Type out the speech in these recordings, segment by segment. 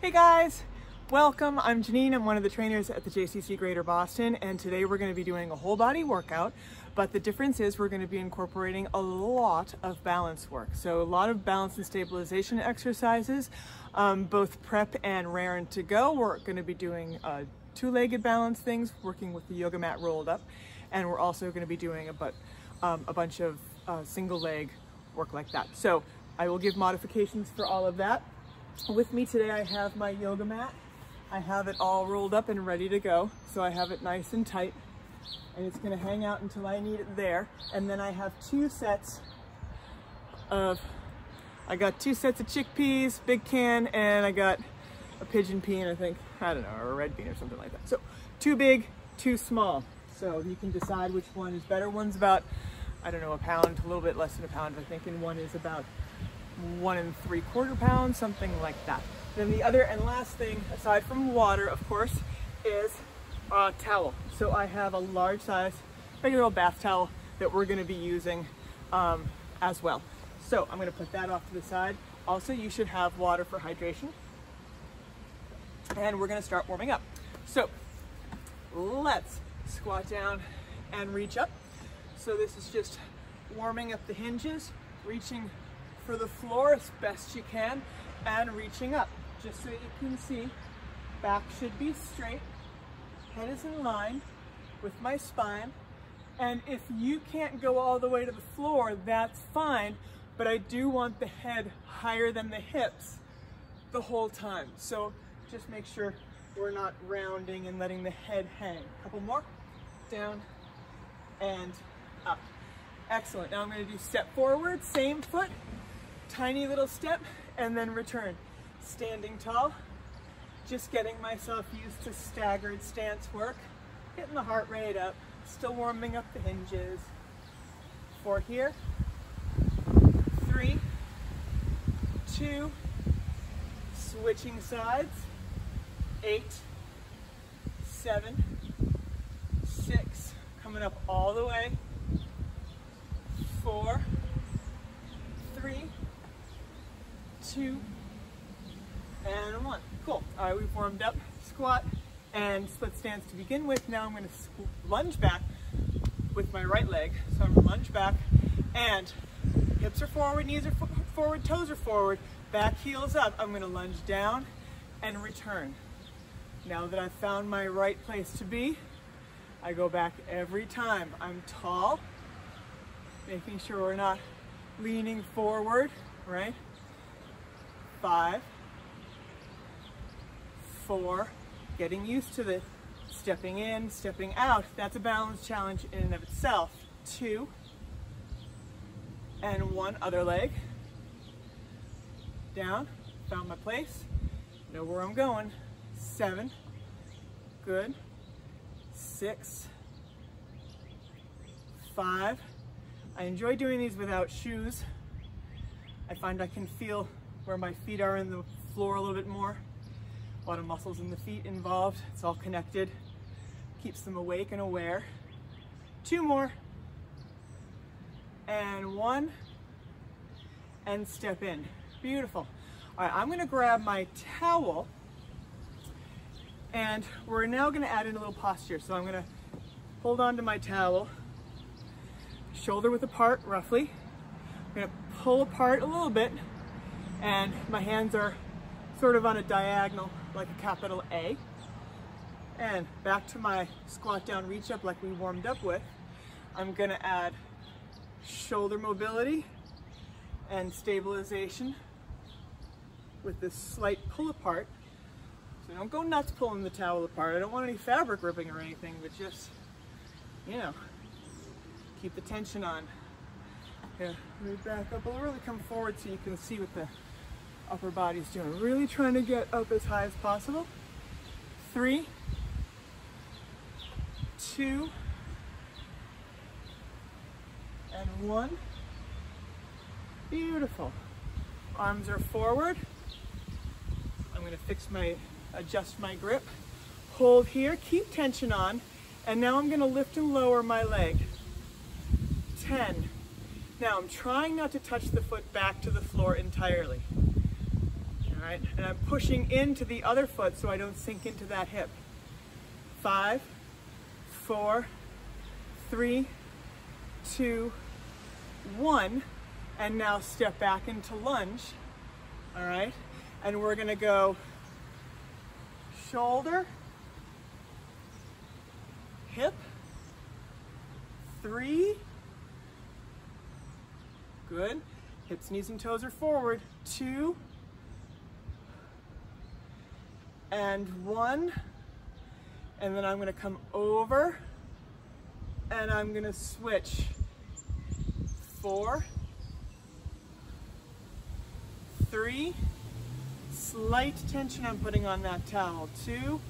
Hey guys, welcome. I'm Jeannine. I'm one of the trainers at the JCC Greater Boston, and today we're going to be doing a whole body workout, but the difference is we're going to be incorporating a lot of balance work. So a lot of balance and stabilization exercises, both prep and raring to go. We're going to be doing two-legged balance things, working with the yoga mat rolled up, and we're also going to be doing a bunch of single leg work like that. So I will give modifications for all of that. With me today I have my yoga mat. I have it all rolled up and ready to go. So I have it nice and tight, and it's going to hang out until I need it there. And then I have two sets of chickpeas, big can, and I got a pigeon pea, I think, I don't know, or a red bean or something like that. So two big, two small. So you can decide which one is better. One's about, I don't know, a pound, a little bit less than a pound, I think, and one is about 1 3/4 pounds, something like that. Then the other and last thing, aside from water, of course, is a towel. So I have a large size, regular old bath towel that we're going to be using as well. So I'm going to put that off to the side. Also, you should have water for hydration. And we're going to start warming up. So let's squat down and reach up. So this is just warming up the hinges, reaching for the floor as best you can, and reaching up. Just so you can see, back should be straight, head is in line with my spine, and if you can't go all the way to the floor, that's fine, but I do want the head higher than the hips the whole time. So just make sure we're not rounding and letting the head hang. A couple more, down and up. Excellent. Now I'm going to do step forward, same foot, tiny little step, and then return. Standing tall, just getting myself used to staggered stance work, getting the heart rate up, still warming up the hinges. 4 here, 3, 2, switching sides, 8, 7, 6, coming up all the way, 4, 3, 2, and 1. Cool. All right, we've warmed up. Squat and split stance to begin with. Now I'm going to lunge back with my right leg. So I'm going to lunge back, and hips are forward, knees are forward, toes are forward, back heels up. I'm going to lunge down and return. Now that I've found my right place to be, I go back every time. I'm tall, making sure we're not leaning forward, right? 5, 4, getting used to the stepping in, stepping out. That's a balance challenge in and of itself. 2, and 1, other leg. Down, found my place, know where I'm going. 7, good. 6, 5. I enjoy doing these without shoes. I find I can feel where my feet are in the floor a little bit more. A lot of muscles in the feet involved. It's all connected. Keeps them awake and aware. 2 more. And 1. And step in. Beautiful. All right, I'm going to grab my towel, and we're now going to add in a little posture. So I'm going to hold on to my towel, shoulder width apart roughly. I'm going to pull apart a little bit, and my hands are sort of on a diagonal like a capital A. And back to my squat down reach up like we warmed up with. I'm going to add shoulder mobility and stabilization with this slight pull apart. So don't go nuts pulling the towel apart. I don't want any fabric ripping or anything, but just, you know, keep the tension on. Yeah, move back up. I'll really come forward so you can see what the upper body's doing. Really trying to get up as high as possible. 3, 2, and 1. Beautiful. Arms are forward. I'm going to adjust my grip. Hold here, keep tension on, and now I'm going to lift and lower my leg. 10. Now I'm trying not to touch the foot back to the floor entirely. All right? And I'm pushing into the other foot so I don't sink into that hip. 5, 4, 3, 2, 1, and now step back into lunge, all right? And we're gonna go shoulder, hip, 3, good. Hips, knees, and toes are forward, 2, and 1, and then I'm gonna come over, and I'm gonna switch, 4, 3, slight tension I'm putting on that towel, 2,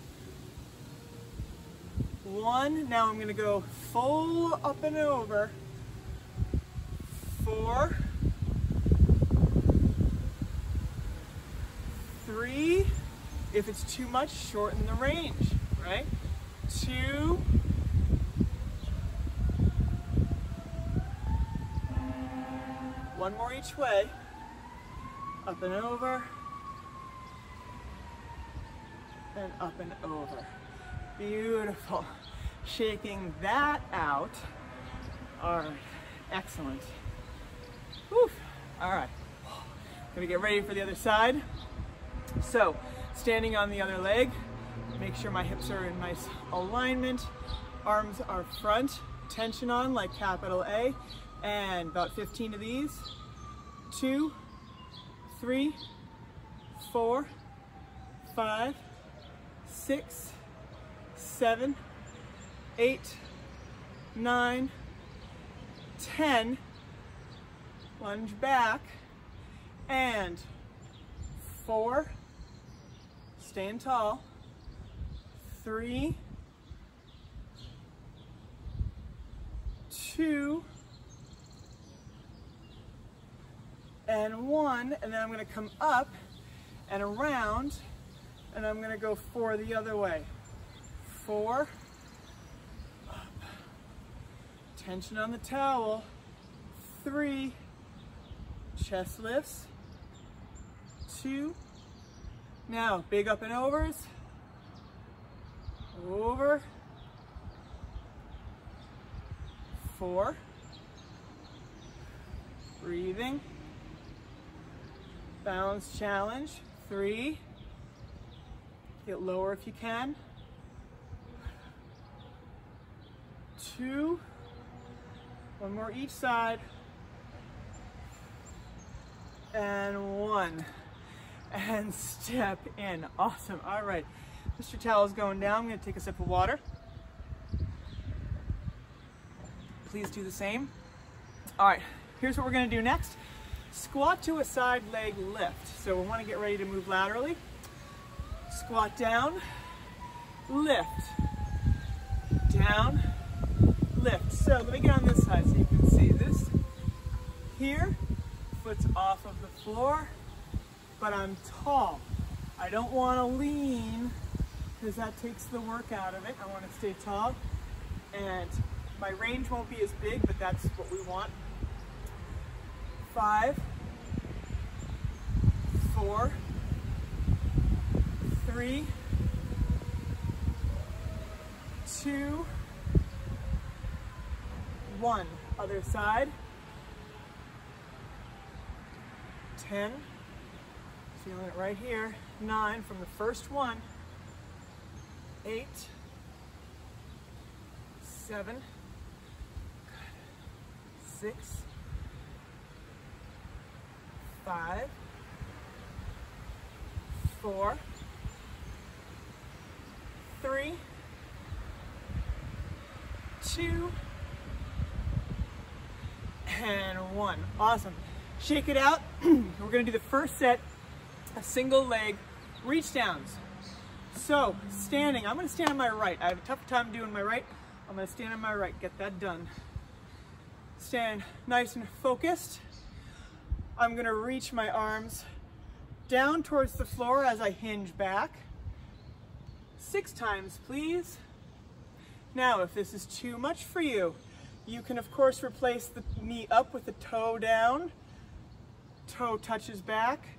1, now I'm gonna go full up and over, 4, 3, if it's too much, shorten the range, right? 2, 1 more each way, up and over, and up and over. Beautiful. Shaking that out. All right, excellent. Whew. All right, gonna get ready for the other side. So, standing on the other leg, make sure my hips are in nice alignment, arms are front, tension on like capital A, and about 15 of these. 2, 3, 4, 5, 6, 7, 8, 9, 10, lunge back, and 4, staying tall, 3, 2, and 1, and then I'm going to come up and around, and I'm going to go 4 the other way. 4, up, tension on the towel, 3, chest lifts, 2, now big up and overs, over, 4, breathing, balance challenge, 3, get lower if you can, 2, 1 more each side, and 1, and step in. Awesome. All right, Mr. Towel's going down. I'm going to take a sip of water. Please do the same. All right, here's what we're going to do next. Squat to a side leg lift. So we want to get ready to move laterally. Squat down, lift, down, lift. So let me get on this side so you can see this. Here, foot's off of the floor, but I'm tall. I don't want to lean because that takes the work out of it. I want to stay tall, and my range won't be as big, but that's what we want. 5, 4, 3, 2, 1. Other side. 10. Feeling it right here. 9 from the first one. 8, 7, 6, 5, 4, 3, 2, and 1. Awesome. Shake it out. We're going to do the first set, a single leg reach downs. So, standing, I'm going to stand on my right. I have a tough time doing my right. I'm going to stand on my right, get that done. Stand nice and focused. I'm going to reach my arms down towards the floor as I hinge back. 6 times, please. Now, if this is too much for you, you can, of course, replace the knee up with the toe down. Toe touches back.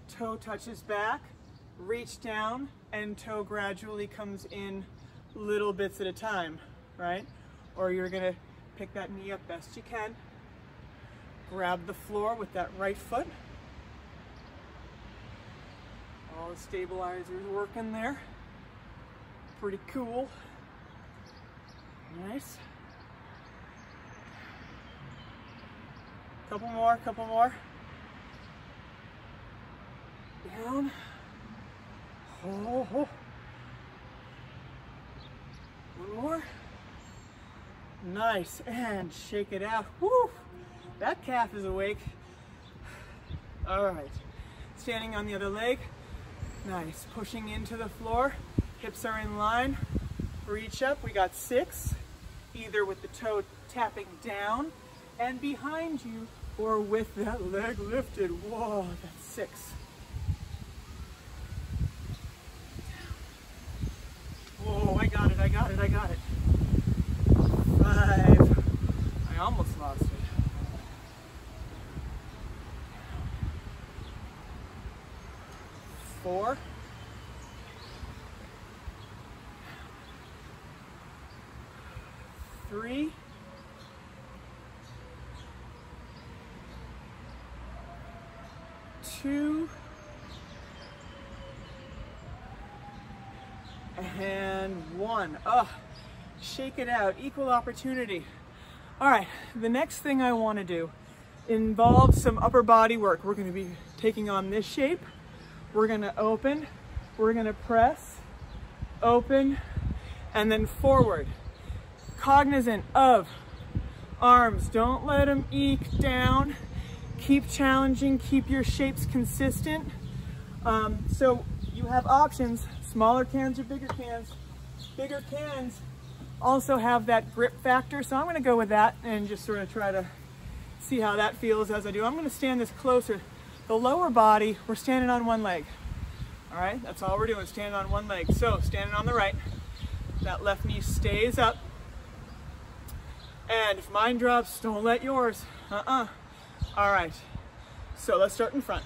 toe touches back, reach down, and toe gradually comes in little bits at a time, right? Or you're gonna pick that knee up best you can. Grab the floor with that right foot. All the stabilizers working there. Pretty cool. Nice. Couple more, couple more. Down. Oh, oh. One more. Nice, and shake it out. Woo! That calf is awake. All right, standing on the other leg. Nice, pushing into the floor. Hips are in line. Reach up, we got 6. Either with the toe tapping down and behind you, or with that leg lifted. Whoa, that's 6. Whoa, I got it, I got it, I got it. 5. I almost lost it. 4. 3. 2. And 1. Shake it out, equal opportunity. All right, the next thing I want to do involves some upper body work. We're going to be taking on this shape. We're going to open, we're going to press, open, and then forward. Cognizant of arms, don't let them eke down. Keep challenging, keep your shapes consistent. So you have options, smaller cans or bigger cans. Bigger cans also have that grip factor, so I'm going to go with that and just sort of try to see how that feels as I do. I'm going to stand this closer. The lower body, we're standing on one leg. All right, that's all we're doing, standing on one leg. So standing on the right, that left knee stays up. And if mine drops, don't let yours. All right, so let's start in front.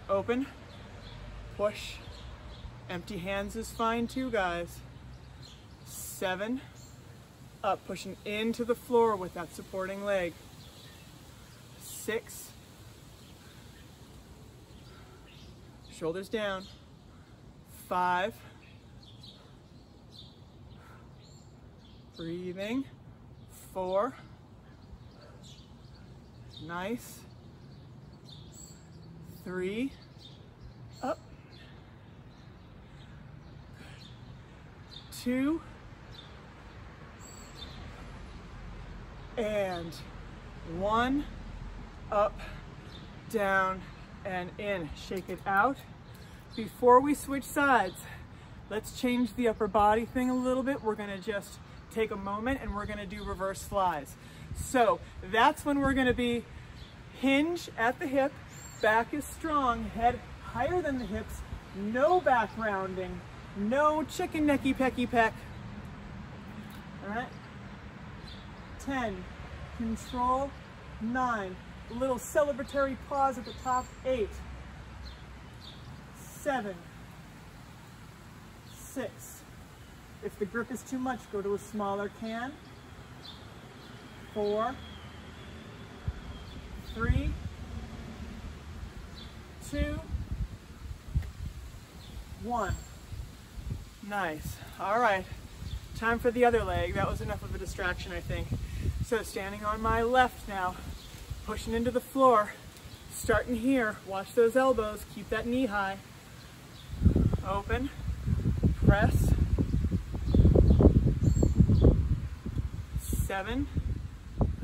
Open, push, empty hands is fine too, guys. 7, up, pushing into the floor with that supporting leg. 6, shoulders down. 5, breathing. 4, nice. 3, up. 2, and 1, up, down, and in. Shake it out. Before we switch sides, let's change the upper body thing a little bit. We're gonna just take a moment and we're gonna do reverse flies. So that's when we're gonna be hinge at the hip, back is strong, head higher than the hips, no back rounding, no chicken necky pecky peck. All right, 10, control, 9, a little celebratory pause at the top, 8, 7, 6. If the grip is too much, go to a smaller can. 4, 3, 2, 1. Nice. All right, time for the other leg. That was enough of a distraction, I think. So standing on my left now, pushing into the floor, starting here. Watch those elbows, keep that knee high. Open, press. 7,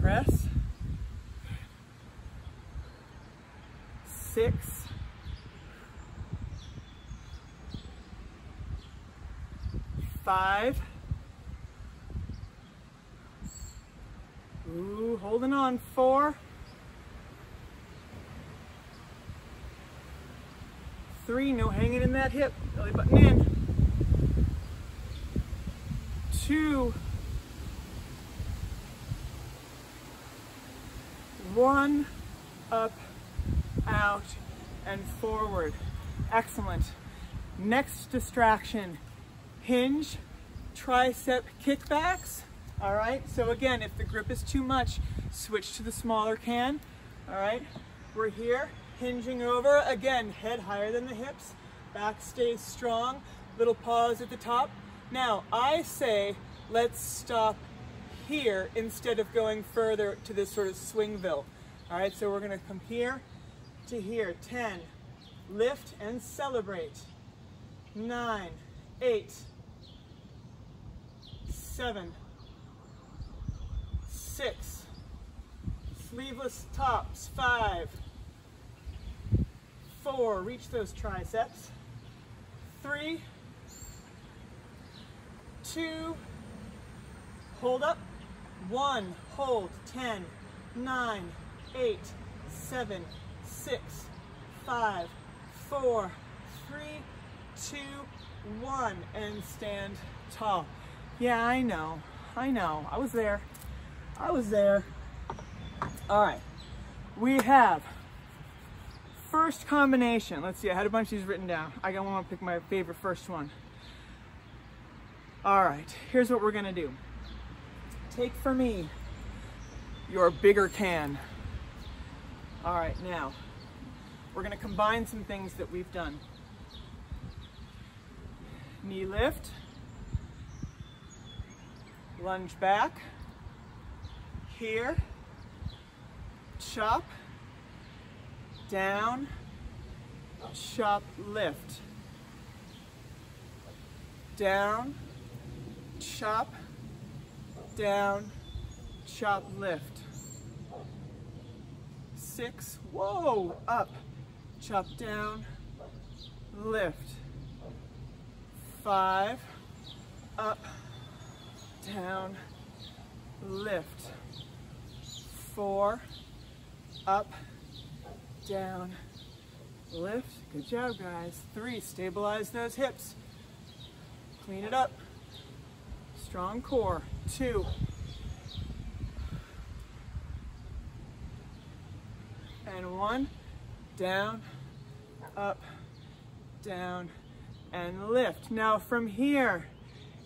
press. 6, 5. Ooh, holding on. 4, 3, no hanging in that hip, belly button in. 2, 1, up, out, and forward. Excellent. Next distraction, hinge, tricep kickbacks. All right, so again, if the grip is too much, switch to the smaller can. All right, we're here, hinging over. Again, head higher than the hips, back stays strong, little pause at the top. Now, I say, let's stop here instead of going further to this sort of swingville. All right, so we're gonna come here to here. 10, lift and celebrate. 9, 8, 7, 6, sleeveless tops. 5, 4, reach those triceps. 3, 2, hold up. 1, hold. 10, 9, 8, 7, 6, 5, 4, 3, 2, 1, and stand tall. Yeah, I know. I was there. All right, we have first combination. Let's see, I had a bunch of these written down. I want to pick my favorite first one. All right, here's what we're gonna do. Take for me your bigger can. All right, now we're gonna combine some things that we've done. Knee lift, lunge back, here, chop, down, chop, lift, down, chop, down, chop, lift. 6, whoa, up, chop, down, lift. 5, up, down, lift. 4, up, down, lift. Good job, guys. 3, stabilize those hips. Clean it up. Strong core. 2, and 1, down, up, down, and lift. Now from here,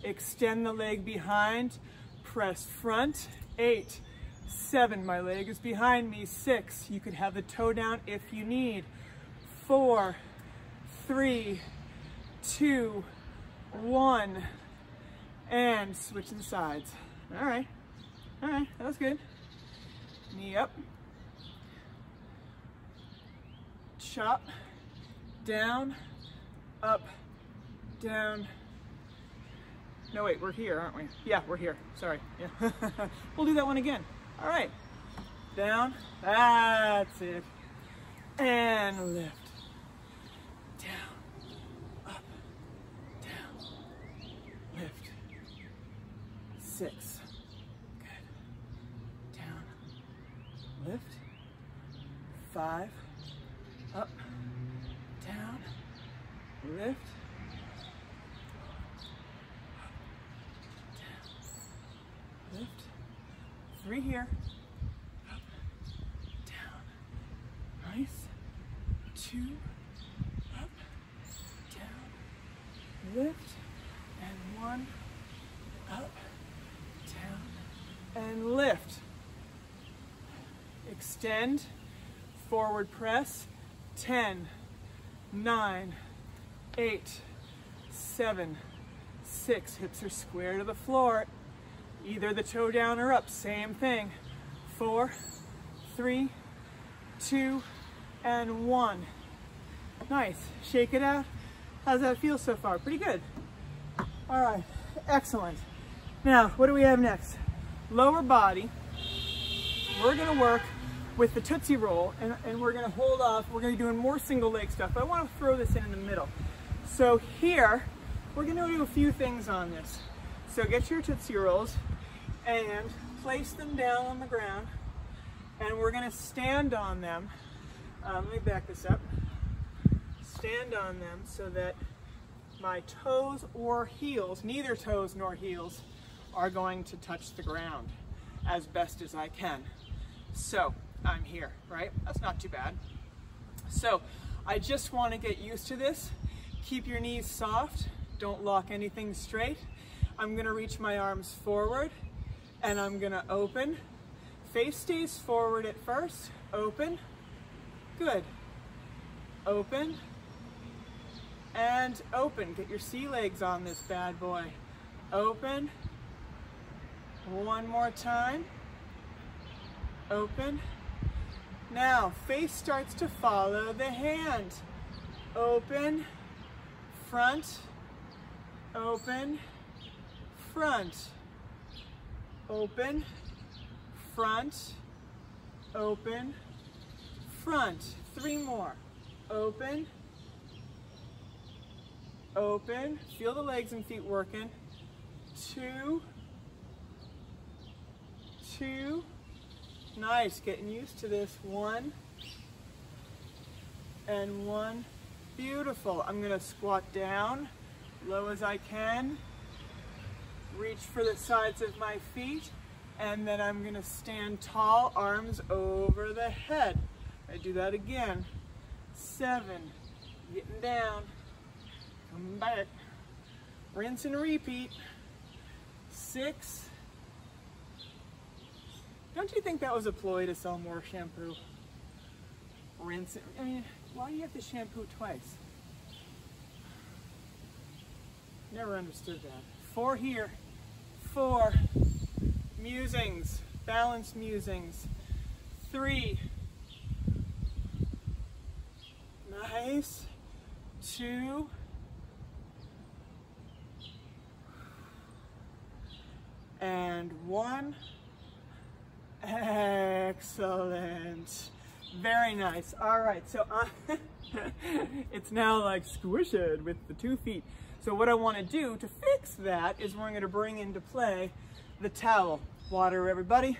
extend the leg behind, press front. 8, 7, my leg is behind me. 6, you could have the toe down if you need. 4, 3, 2, 1, and switching sides. All right, that was good. Knee up, chop, down, up, down. No, wait, we're here, aren't we? Yeah, we're here, sorry. Yeah. We'll do that one again. All right, down, that's it. And lift, down, up, down, lift. 6, good, down, lift. 5, up, down, lift. Lift. 3 here. Up, down. Nice. 2, up, down, lift. And 1, up, down, and lift. Extend, forward press. 10, 9, 8, 7, 6. Hips are square to the floor. Either the toe down or up, same thing. 4, 3, 2, and 1. Nice, shake it out. How's that feel so far? Pretty good. All right, excellent. Now, what do we have next? Lower body. We're gonna work with the Tootsie Roll, and we're gonna hold off. We're gonna be doing more single leg stuff, but I wanna throw this in the middle. So here, we're gonna do a few things on this. So get your Tootsie Rolls and place them down on the ground, and we're gonna stand on them. Let me back this up. Stand on them so that my toes or heels, neither toes nor heels, are going to touch the ground as best as I can. So I'm here, right? That's not too bad. So I just want to get used to this. Keep your knees soft. Don't lock anything straight. I'm going to reach my arms forward and I'm going to open. Face stays forward at first. Open. Good. Open. And open. Get your sea legs on this bad boy. Open. One more time. Open. Now, face starts to follow the hand. Open, front, open, front, open, front, open, front. 3 more. Open, open. Feel the legs and feet working. 2, 2. Nice, getting used to this. 1 and 1. Beautiful. I'm going to squat down, low as I can. Reach for the sides of my feet, and then I'm going to stand tall, arms over the head. I do that again. 7, getting down, come back, rinse and repeat. 6. Don't you think that was a ploy to sell more shampoo? Rinse it. I mean, why do you have to shampoo twice? Never understood that. 4 here. 4. Musings. Balance musings. 3. Nice. 2. And 1. Excellent. Very nice. All right, so it's now like squish it with the 2 feet. So what I want to do to fix that is we're going to bring into play the towel. Water, everybody.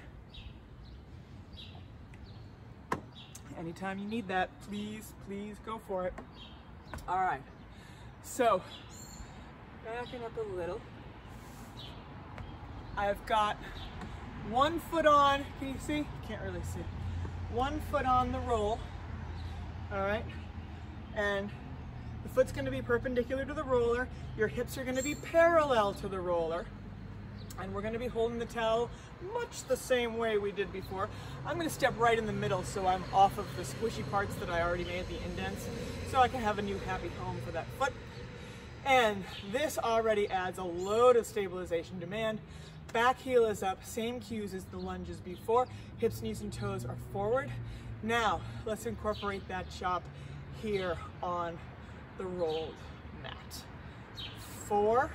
Anytime you need that, please, please go for it. All right, so backing up a little. I've got 1 foot on, can you see? Can't really see. 1 foot on the roll, all right? And the foot's gonna be perpendicular to the roller. Your hips are gonna be parallel to the roller. And we're gonna be holding the towel much the same way we did before. I'm gonna step right in the middle so I'm off of the squishy parts that I already made, the indents, so I can have a new happy home for that foot. And this already adds a load of stabilization demand. Back heel is up, same cues as the lunges before. Hips, knees, and toes are forward. Now, let's incorporate that chop here on the rolled mat. 4.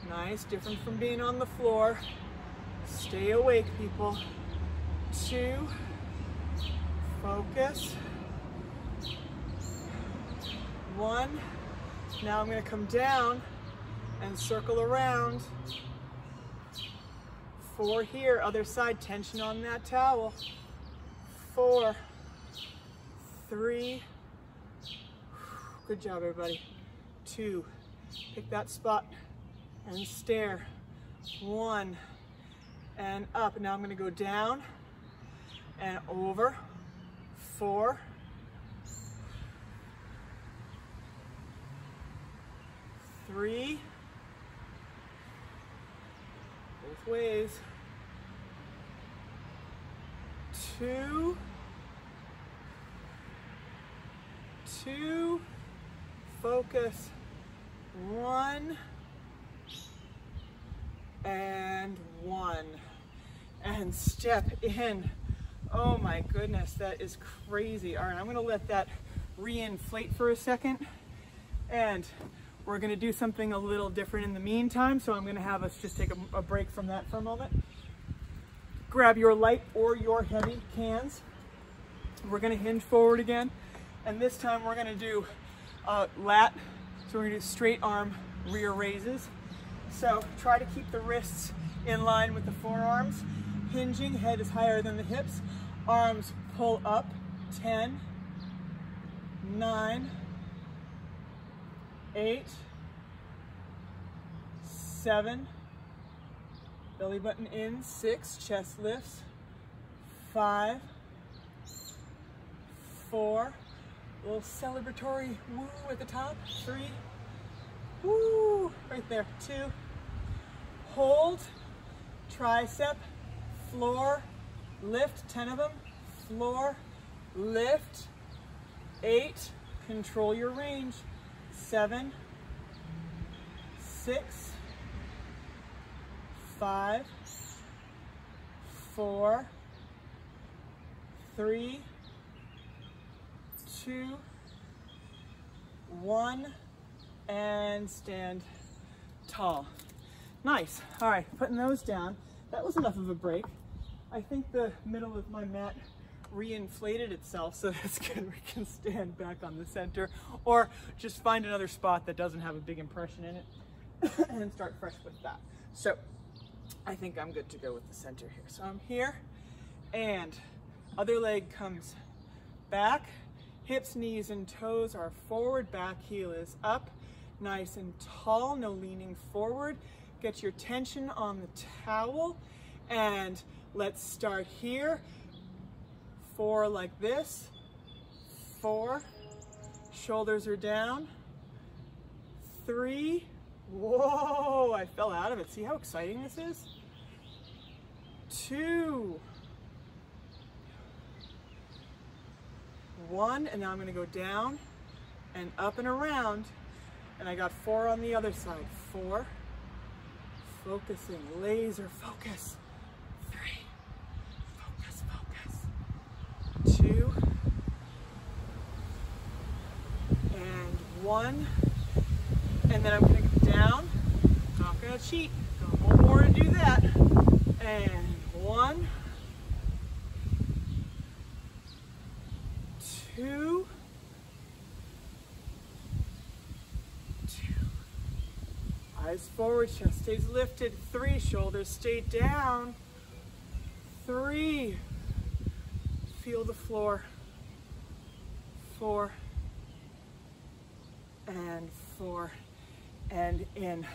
Nice, different from being on the floor. Stay awake, people. 2. Focus. 1. Now I'm going to come down and circle around. 4 here, other side, tension on that towel. 4, 3, good job everybody. 2, pick that spot and stare. 1, and up. Now I'm going to go down and over. 4, 3, both ways. 2, 2, focus. 1, and 1, and step in. Oh my goodness, that is crazy. All right, I'm gonna let that re-inflate for a second, and we're gonna do something a little different in the meantime, so I'm gonna have us just take a break from that for a moment. Grab your light or your heavy cans. We're gonna hinge forward again, and this time we're gonna do lat, so we're gonna do straight arm rear raises. So try to keep the wrists in line with the forearms. Hinging, head is higher than the hips. Arms pull up. 10, 9, 8, 7, belly button in. 6, chest lifts. 5, 4, little celebratory woo at the top. 3, woo, right there. 2, hold, tricep, floor, lift, 10 of them, floor, lift, 8, control your range, 7, 6, 5, 4, 3, 2, 1, and stand tall. Nice. All right, putting those down. That was enough of a break. I think the middle of my mat reinflated itself, so that's good. We can stand back on the center or just find another spot that doesn't have a big impression in it and start fresh with that. So I think I'm good to go with the center here. So I'm here and other leg comes back, hips, knees, and toes are forward, back heel is up, nice and tall, no leaning forward. Get your tension on the towel and let's start here. 4 like this, 4, shoulders are down, 3, whoa, I fell out of it. See how exciting this is? 2, 1, and now I'm gonna go down and up and around, and I got 4 on the other side. 4, focusing, laser focus. 3, focus, focus. 2, and 1, and then I'm gonna go down, not gonna cheat, got one more to do that, and 1, 2, 2, eyes forward, chest stays lifted, 3, shoulders stay down, 3, feel the floor, 4, and 4, and in.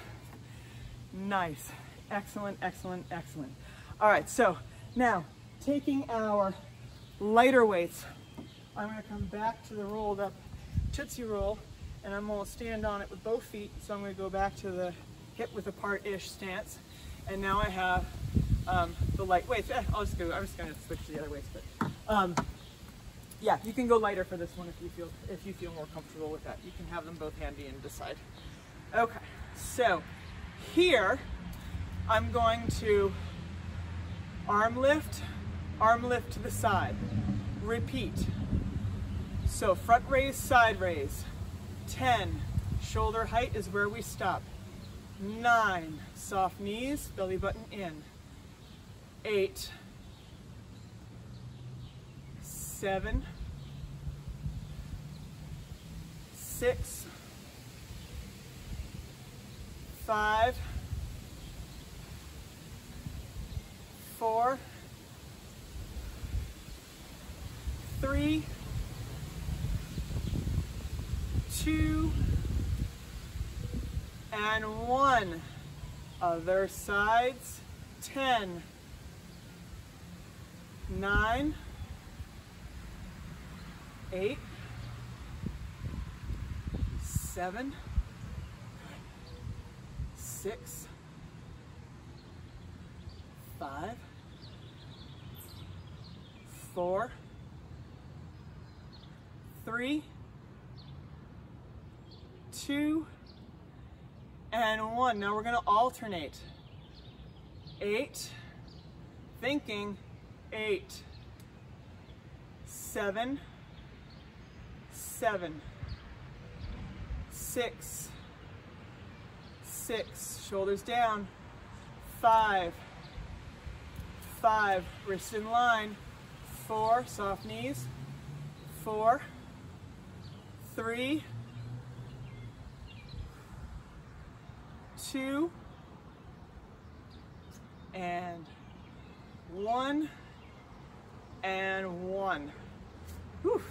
Nice, excellent, excellent, excellent. All right, so now taking our lighter weights, I'm gonna come back to the rolled up Tootsie Roll and I'm gonna stand on it with both feet. So I'm gonna go back to the hip width apart-ish stance. And now I have the light weights. I'm just gonna switch to the other weights, but yeah, you can go lighter for this one if you feel more comfortable with that. You can have them both handy and decide. Okay, so here I'm going to arm lift to the side. Repeat. So front raise, side raise. 10, shoulder height is where we stop. 9, soft knees, belly button in. 8, 7, 6, 5, 4, 3, 2, and 1. Other sides. 10, 9, 8, 7, 6, 5, 4, 3, 2, and 1. Now we're going to alternate. 8, thinking, 8, 7, 7, 6, 6, shoulders down, 5, 5, wrists in line, 4, soft knees, 4, 3, 2, and 1, and 1. Whew.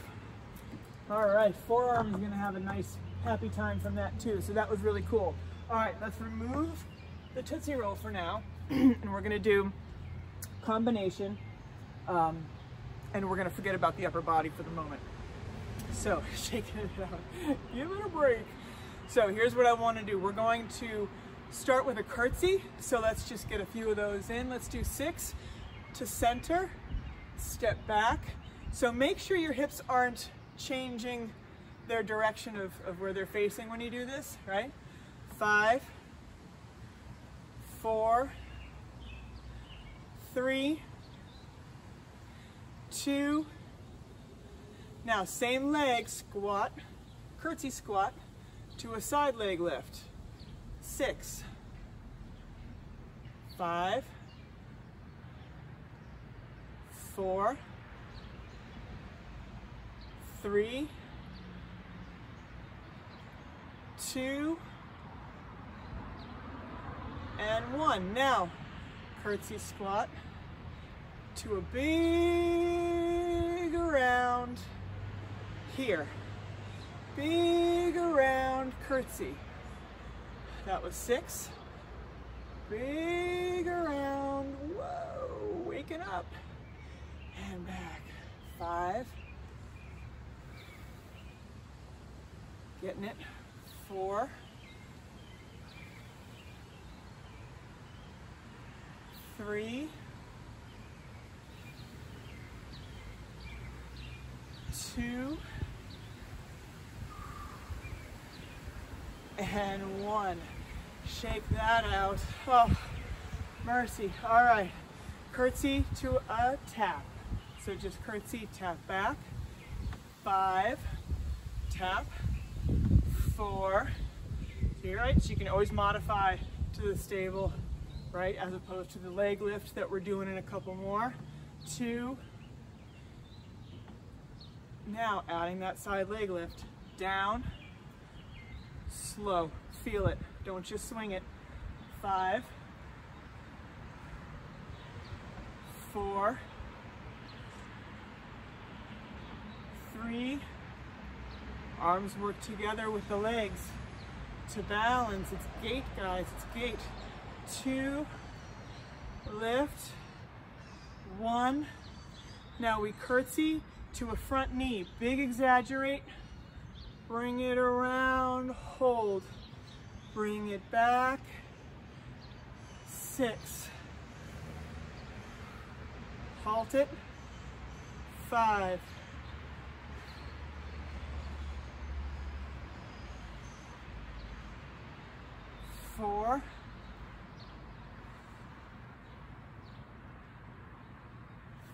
All right, forearm is gonna have a nice happy time from that too, so that was really cool. All right, let's remove the Tootsie Roll for now, and we're gonna do combination, and we're gonna forget about the upper body for the moment. So shaking it out, give it a break. So here's what I want to do. We're going to start with a curtsy. So let's just get a few of those in. Let's do 6 to center, step back. So make sure your hips aren't changing their direction of where they're facing when you do this, right? 5, 4, 3, 2. Now same leg, squat, curtsy squat to a side leg lift. 6, 5, 4, 3, 2, and 1. Now, curtsy squat to a big round here. Big round curtsy. That was 6. Big around. Whoa, waking up. And back. 5. Getting it. 4. 3. 2. And 1. Shake that out. Oh, mercy. All right. Curtsy to a tap. So just curtsy, tap back. 5. Tap. 4. You're right. So you can always modify to the stable, right, as opposed to the leg lift that we're doing in a couple more. 2. Now adding that side leg lift. Down. Slow. Feel it. Don't just swing it. 5. 4. 3. Arms work together with the legs to balance. It's gait, guys. It's gait. 2. Lift. 1. Now we curtsy to a front knee. Big exaggerate. Bring it around. Hold. Bring it back. 6. Halt it. 5. 4.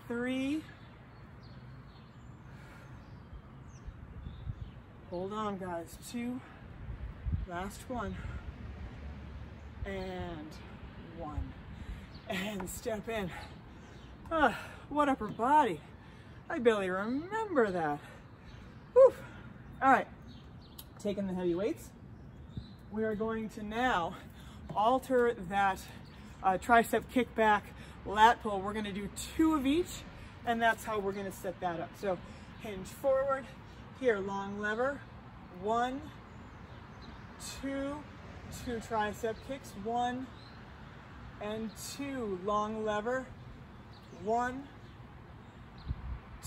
3. Hold on, guys. 2. Last one. And 1. And step in. What upper body? I barely remember that. Whew. All right. Taking the heavy weights. We are going to now alter that tricep kickback lat pull. We're going to do 2 of each, and that's how we're going to set that up. So hinge forward. Here, long lever. 1, 2, 2 tricep kicks. 1 and 2. Long lever. 1,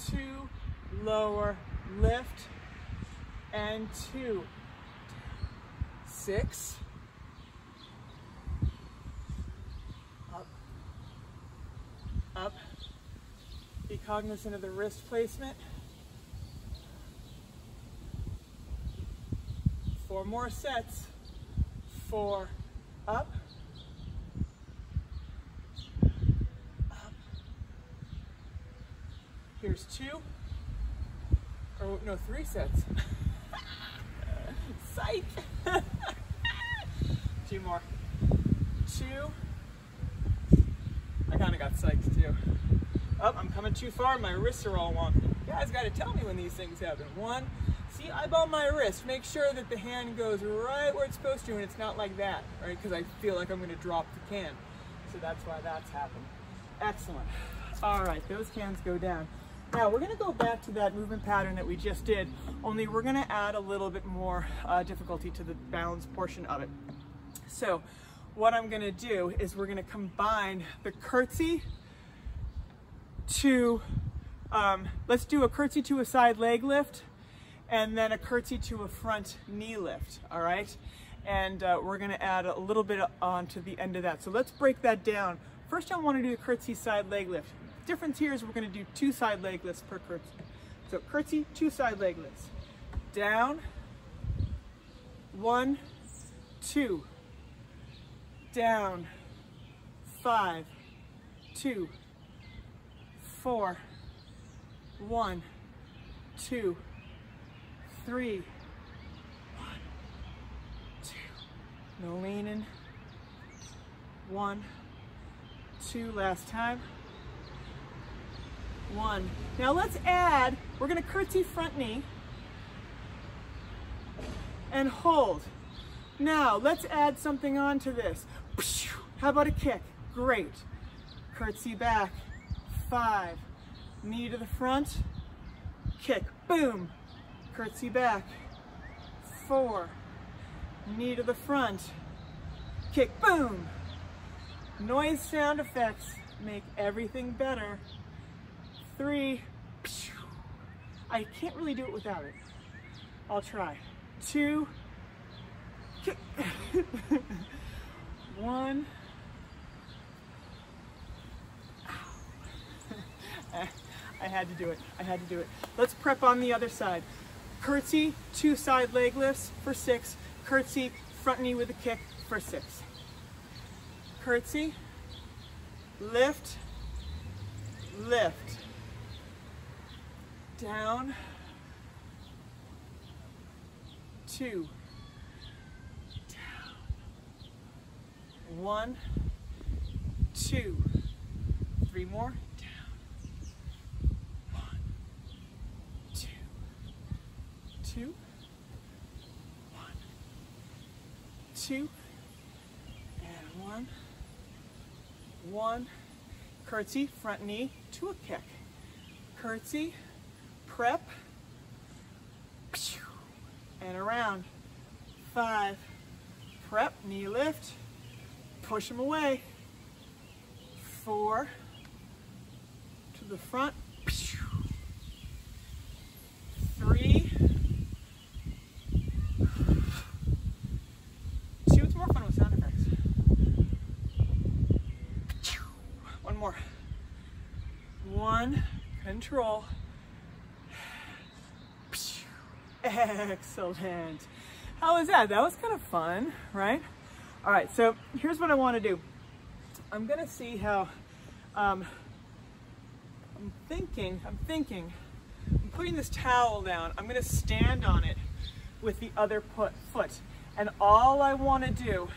2. Lower lift. And 2. 6. Up. Up. Be cognizant of the wrist placement. 4 more sets. 4. Up. Up. Here's 2. Or no, 3 sets. Psych! 2 more. 2. I kind of got psyched too. Oh, I'm coming too far. My wrists are all wonky. You guys got to tell me when these things happen. 1. See, eyeball my wrist. Make sure that the hand goes right where it's supposed to, and it's not like that, right? Because I feel like I'm going to drop the can. So that's why that's happened. Excellent. All right, those cans go down. Now we're going to go back to that movement pattern that we just did, only we're going to add a little bit more difficulty to the balance portion of it. So what I'm going to do is we're going to combine the curtsy to, let's do a curtsy to a side leg lift, and then a curtsy to a front knee lift, all right? And we're gonna add a little bit on to the end of that. So let's break that down. First I wanna do a curtsy side leg lift. Difference here is we're gonna do 2 side leg lifts per curtsy. So curtsy, 2 side leg lifts. Down, 1, 2, down, 5, 2, 4, 1, 2, 3, 1, 2, no leaning, 1, 2, last time, 1. Now let's add, we're gonna curtsy front knee and hold. Now let's add something onto this. How about a kick? Great. Curtsy back, 5, knee to the front, kick, boom. Curtsy back, 4, knee to the front, kick, boom. Noise sound effects make everything better. 3, I can't really do it without it. I'll try. 2, kick. 1, I had to do it. I had to do it. Let's prep on the other side. Curtsy, 2 side leg lifts for 6. Curtsy, front knee with a kick for 6. Curtsy, lift, lift. Down, 2, down, 1, 2, 3 more, down, 1, 2, 2, 1, 2, and 1, 1, curtsy, front knee to a kick, curtsy, prep, and around, 5, prep, knee lift, push them away, 4, to the front, 3, 2, it's more fun with sound effects, 1 more, 1, control, excellent. How was that? That was kind of fun, right? All right, so here's what I want to do. I'm gonna see how, I'm putting this towel down. I'm gonna stand on it with the other foot. And all I want to do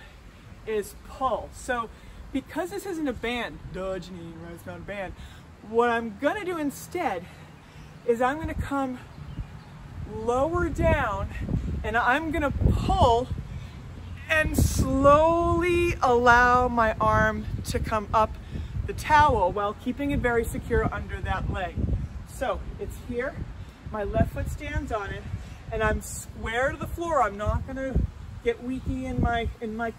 is pull. So because this isn't a band, duh, Jeannine, right? It's not a band. What I'm gonna do instead is I'm gonna come lower down and I'm gonna pull and slowly allow my arm to come up the towel while keeping it very secure under that leg. So it's here, my left foot stands on it, and I'm square to the floor. I'm not gonna get weaky in my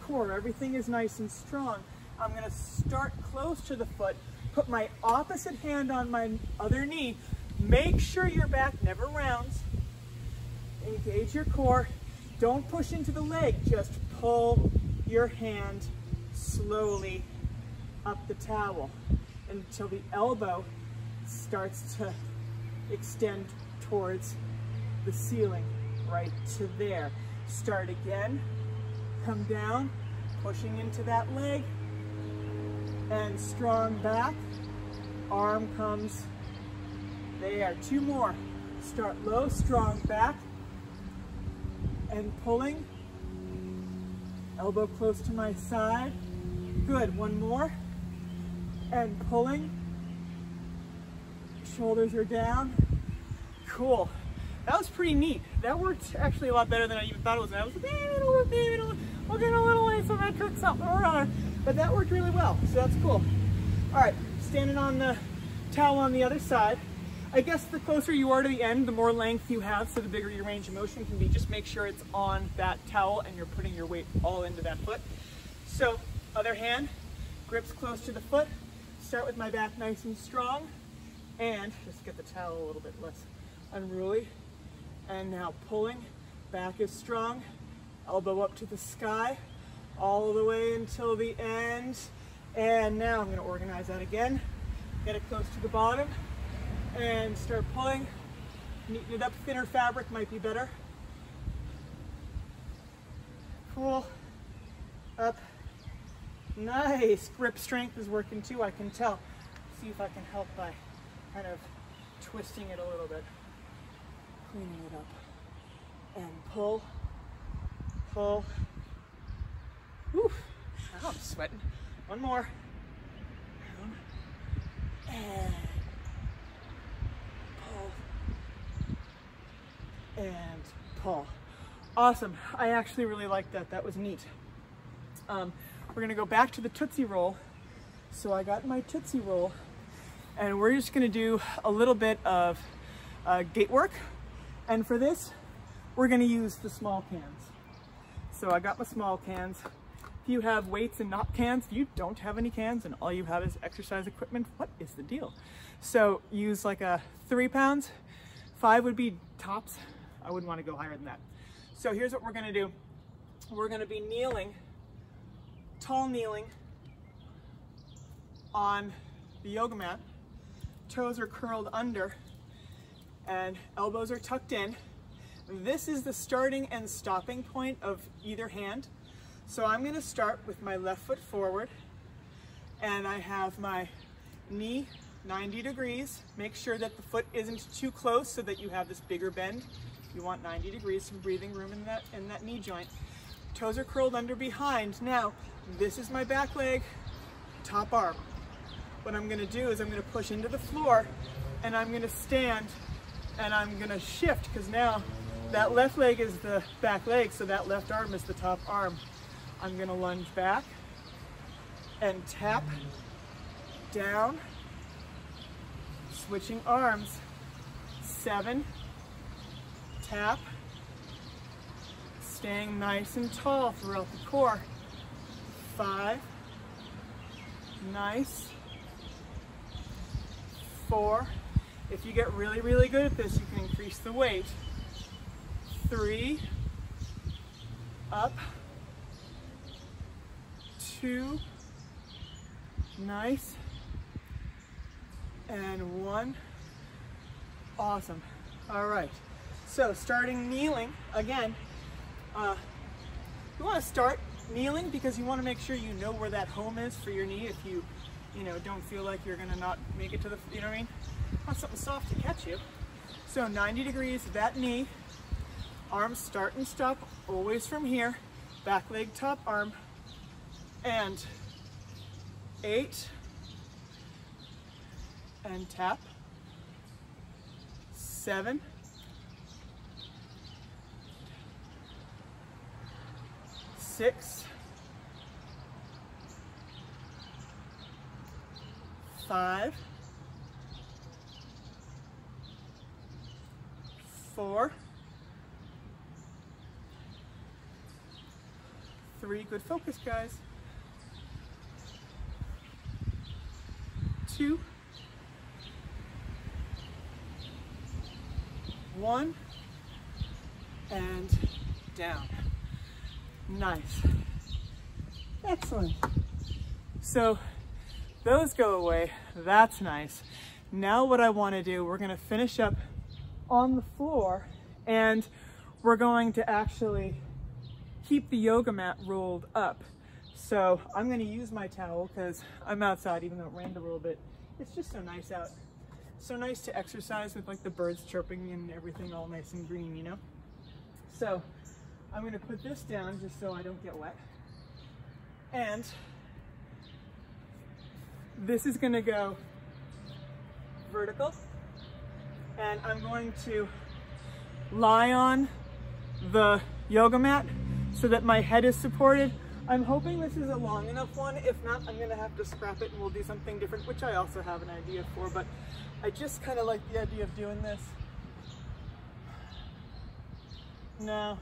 core. Everything is nice and strong. I'm gonna start close to the foot, put my opposite hand on my other knee. Make sure your back never rounds. Engage your core. Don't push into the leg, just pull your hand slowly up the towel until the elbow starts to extend towards the ceiling, right to there. Start again, come down, pushing into that leg, and strong back, arm comes there. 2 more. Start low, strong back, and pulling, elbow close to my side. Good, 1 more, and pulling, shoulders are down. Cool. That was pretty neat. That worked actually a lot better than I even thought it was. And I was like, maybe it'll work, we'll get a little isometric something or other. But that worked really well, so that's cool. All right, standing on the towel on the other side. I guess the closer you are to the end, the more length you have, so the bigger your range of motion can be. Just make sure it's on that towel and you're putting your weight all into that foot. So, other hand, grips close to the foot. Start with my back nice and strong. And just get the towel a little bit less unruly. And now pulling, back is strong, elbow up to the sky, all the way until the end. And now I'm going to organize that again, get it close to the bottom, and start pulling. Neaten it up, thinner fabric might be better. Pull, up, nice. Grip strength is working too, I can tell. See if I can help by kind of twisting it a little bit. Cleaning it up. And pull, pull. Whew, now I'm sweating. One more. Down. And pull. And pull. Awesome. I actually really liked that. That was neat. We're going to go back to the Tootsie Roll. So I got my Tootsie Roll, and we're just going to do a little bit of gait work. And for this, we're going to use the small cans. So I got my small cans. If you have weights and not cans, if you don't have any cans and all you have is exercise equipment, what is the deal? So use like a 3 pounds. 5 would be tops. I wouldn't want to go higher than that. So here's what we're going to do. We're going to be kneeling, tall kneeling on the yoga mat. Toes are curled under and elbows are tucked in. This is the starting and stopping point of either hand. So I'm going to start with my left foot forward, and I have my knee 90 degrees. Make sure that the foot isn't too close so that you have this bigger bend. You want 90 degrees, some breathing room in that knee joint. Toes are curled under behind. Now, this is my back leg, top arm. What I'm going to do is I'm going to push into the floor, and I'm going to stand, and I'm going to shift, because now that left leg is the back leg, so that left arm is the top arm. I'm going to lunge back and tap down, switching arms. 7, tap, staying nice and tall throughout the core. 5, nice. 4, if you get really, really good at this, you can increase the weight. 3, up. 2, nice. And 1, awesome. All right, so starting kneeling, again, you want to start kneeling because you want to make sure you know where that home is for your knee if you don't feel like you're gonna not make it to the, you know what I mean? Want something soft to catch you. So 90 degrees, that knee, arms start and stop, always from here, back leg, top arm, and 8, and tap, 7, 6, 5, 4, 3, good focus guys, 2, 1, and down. Nice. Excellent. So those go away. That's nice. Now what I want to do, we're going to finish up on the floor, and we're going to actually keep the yoga mat rolled up. So I'm going to use my towel because I'm outside, even though it rained a little bit. It's just so nice out. So nice to exercise with like the birds chirping and everything all nice and green, you know? So I'm going to put this down just so I don't get wet. And this is going to go vertical. And I'm going to lie on the yoga mat so that my head is supported. I'm hoping this is a long enough one. If not, I'm going to have to scrap it and we'll do something different, which I also have an idea for, but I just kind of like the idea of doing this. No,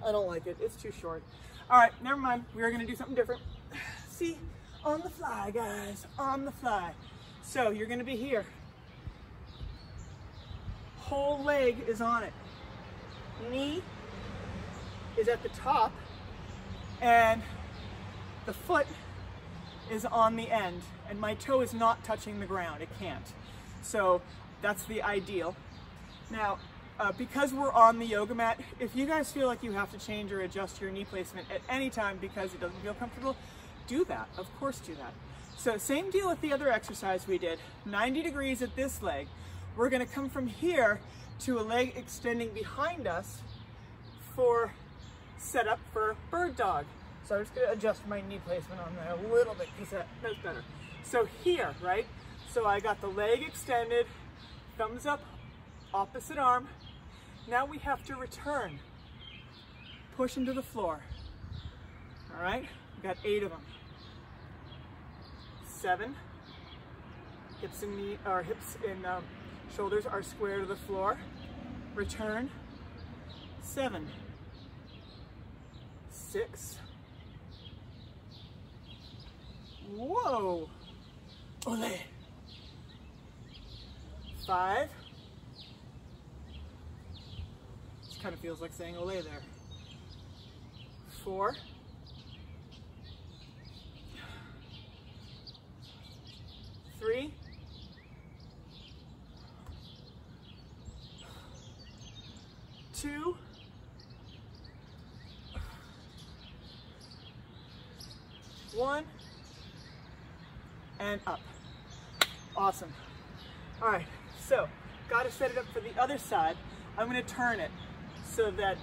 I don't like it. It's too short. All right, never mind. We are going to do something different. See, on the fly, guys, on the fly. So you're going to be here. Whole leg is on it. knee is at the top and the foot is on the end, and my toe is not touching the ground. It can't. So that's the ideal. Now, because we're on the yoga mat, if you guys feel like you have to change or adjust your knee placement at any time because it doesn't feel comfortable, do that. Of course, do that. So same deal with the other exercise we did. 90 degrees at this leg. We're going to come from here to a leg extending behind us for setup for bird dog. So I'm just going to adjust my knee placement on there a little bit because that's better. So here, right? So I got the leg extended, thumbs up, opposite arm. Now we have to return. Push into the floor. All right? We got 8 of them. 7. Hips and shoulders are square to the floor. Return. 7. 6. Whoa! Ole! 5. This kind of feels like saying ole there. 4. 3. 2. 1. And up. Awesome. All right, so got to set it up for the other side. I'm going to turn it so that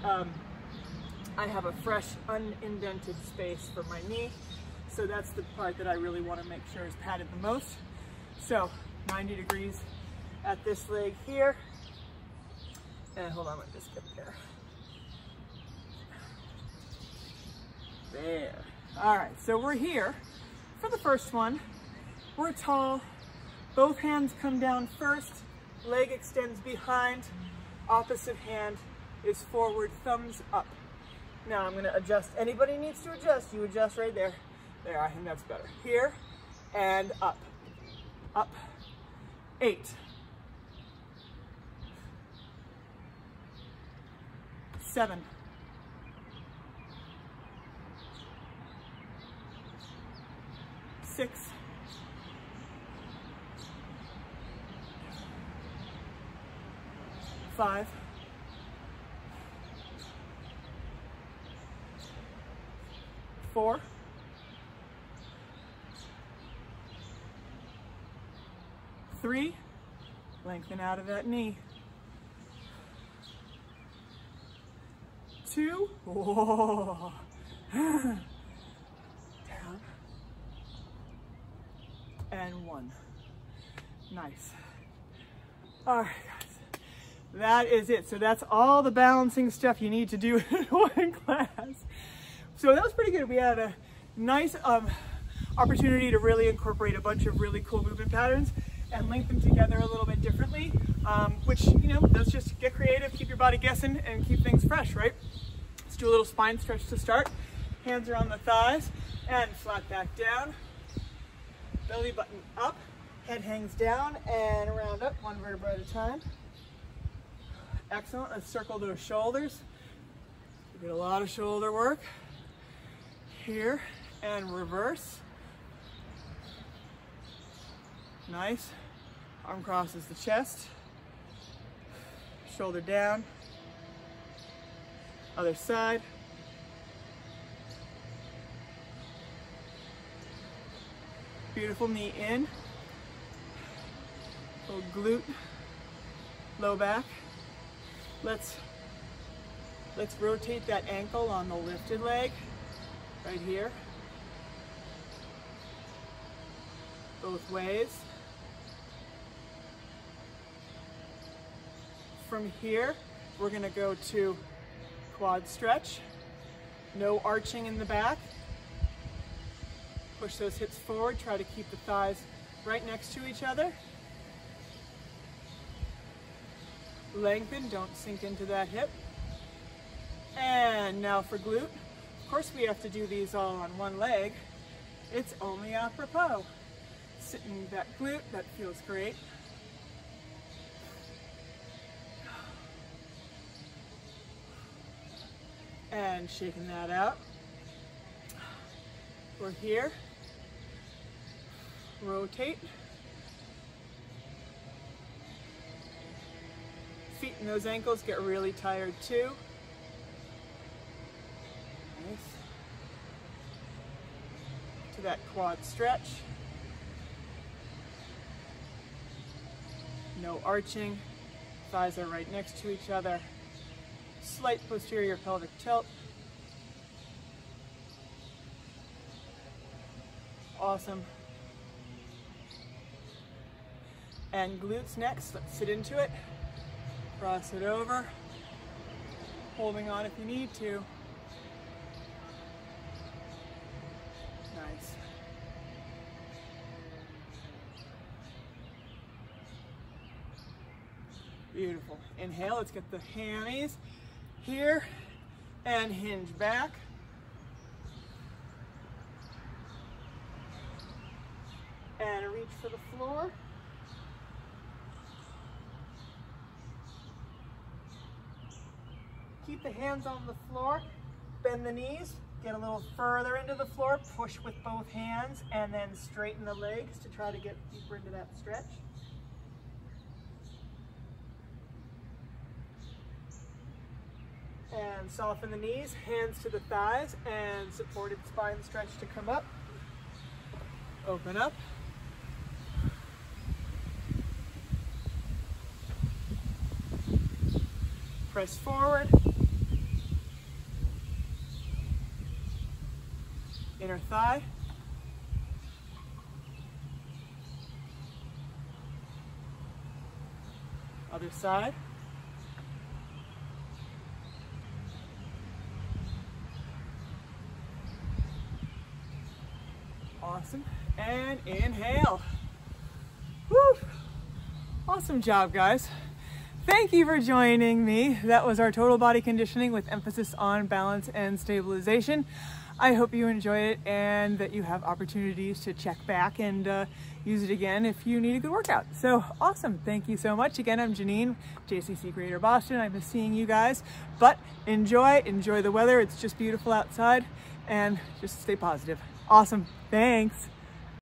I have a fresh, unindented space for my knee. So that's the part that I really want to make sure is padded the most. So 90 degrees at this leg here. And hold on, let me just get there. There. All right, so we're here for the first one. We're tall, both hands come down first, leg extends behind, opposite hand is forward, thumbs up. Now I'm gonna adjust, anybody needs to adjust, you adjust right there. There, I think that's better. Here, and up, up, 8. 7. 6. 5. 4. 3. Lengthen out of that knee. 2. Whoa. Down. And 1. Nice. All right, guys. That is it. So that's all the balancing stuff you need to do in one class. So that was pretty good. We had a nice opportunity to really incorporate a bunch of really cool movement patterns and link them together a little bit differently, which, you know, let's just get creative, keep your body guessing, and keep things fresh, right? Let's do a little spine stretch to start. Hands are on the thighs and flat back down. Belly button up, head hangs down and round up, one vertebra at a time. Excellent. Let's circle those shoulders. We get a lot of shoulder work. Here and reverse. Nice. Arm crosses the chest. Shoulder down. Other side. Beautiful. Knee in. Little glute. Low back. Let's rotate that ankle on the lifted leg. Right here. Both ways. From here, we're going to go to quad stretch. No arching in the back. Push those hips forward. Try to keep the thighs right next to each other. Lengthen, don't sink into that hip. And now for glute. Of course we have to do these all on one leg. It's only apropos. Sitting that glute, that feels great. And shaking that out. We're here. Rotate. Feet and those ankles get really tired too. Nice. To that quad stretch. No arching. Thighs are right next to each other. Slight posterior pelvic tilt. Awesome. And glutes next. Let's sit into it. Cross it over. Holding on if you need to. Nice. Beautiful. Inhale, let's get the hammies here and hinge back. And reach for the floor. Keep the hands on the floor, bend the knees, get a little further into the floor, push with both hands, and then straighten the legs to try to get deeper into that stretch. And soften the knees, hands to the thighs, and supported spine stretch to come up. Open up. Press forward. Inner thigh. Other side. Awesome. And inhale. Woo! Awesome job, guys. Thank you for joining me. That was our total body conditioning with emphasis on balance and stabilization. I hope you enjoyed it and that you have opportunities to check back and use it again if you need a good workout. So awesome. Thank you so much. Again, I'm Jeannine, JCC Greater Boston. I miss seeing you guys, but enjoy the weather. It's just beautiful outside and just stay positive. Awesome. Thanks.